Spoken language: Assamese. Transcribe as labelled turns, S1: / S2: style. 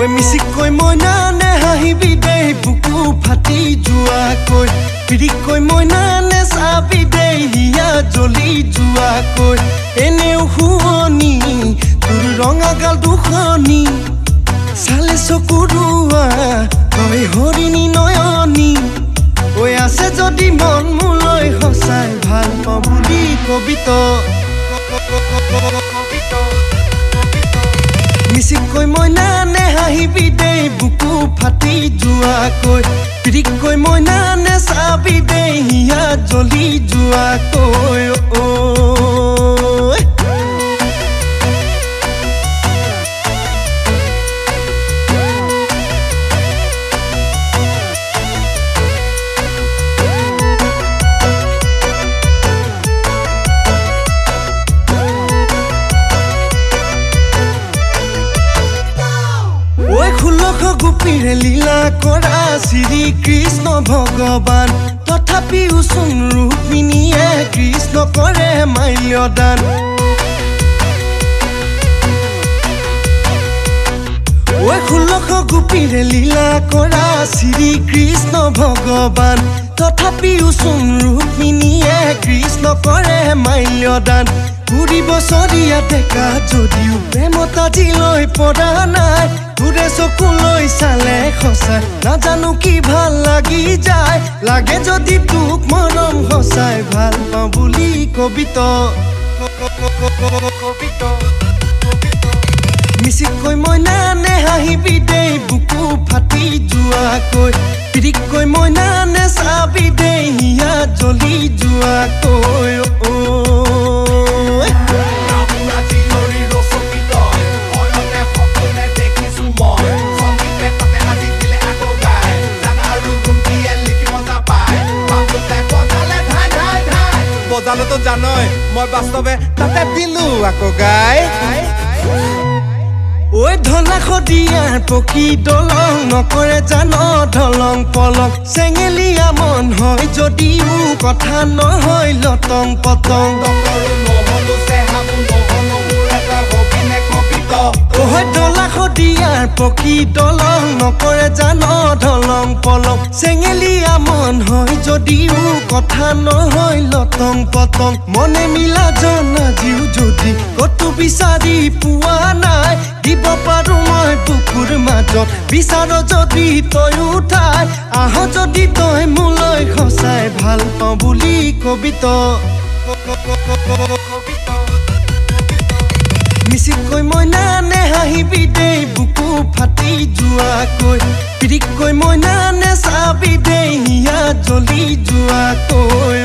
S1: ঐ মিচিকৈ মইনানে হাঁহিবি দেই বুকু ফাটি যোৱাকৈ পিৰিকৈ মইনানে চাবি দেই হিয়া জ্বলি যোৱাকৈ এনেও শুৱনি তোৰ ৰঙা গাল দুখনি চালে চকুৰুৱা তই হৰিণী নয়নি ঐ আছে যদি মন মোলৈ সঁচাই ভাল পাওঁ বুলি কবিতো মিচিকৈ মইনানে হাঁহিবি দেই বুকু ফাটি যোৱাকৈ পিৰিকৈ মইনানে চাবি দেই হিয়া জ্বলি যোৱাকৈ গোপীৰে লীলা কৰা শ্ৰী কৃষ্ণ ভগৱান তথাপিও চোন ৰুক্মিণীয়ে কৃষ্ণ কৰে মাল্যদান ঐ 16 গোপীৰে লীলা কৰা শ্ৰী কৃষ্ণ ভগৱান তথাপিও চোন ৰুক্মিণীয়ে কৃষ্ণ কৰে মাল্যদান 20 বছৰীয়া ডেকা যদিও প্ৰেমত আজিলৈ পৰা নাই তোৰে চকুলৈ চালে সঁচাই নাজানো কি ভাল লাগি যায় লাগে যদি তোক মৰম সঁচাই ভাল পাওঁ বুলি কবিতো মিচিকৈ মইনানে হাঁহিবি দেই বুকু ফাটি যোৱাকৈ পিৰিকৈ মইনানে চাবি দেই হিয়া জ্বলি যোৱাকৈ
S2: বজালো তো জানই মই বাস্তৱে তাতে দিলো আকৌ গাই
S1: ঐ ধলা খদিয়াৰ পকী দলং নকৰে জান ঢলং পলং চেঙেলীয়া মন হয় যদিও কথা নহয় লটং পতং ধলা খদিয়াৰ পকী দলং নকৰে জান ঢলং পলং চেঙেলীয়া মন হয় যদিও কথা নহয় লটং পতং মনে মিলা জনা জিও যদি কতো বিচাৰি পোৱা নাই দিব পাৰো মই বুকুৰ মাজত বিচাৰ যদি তই উঠাই আহ যদি তই মোলৈ সঁচাই ভাল পাওঁ বুলি কবিতো মিচিকৈ মইনানে হাঁহিবি দেই বুকু ফাটি যোৱাকৈ পিৰিকৈ মইনানে চাবি দেই হিয়া জ্বলি যোৱাকৈ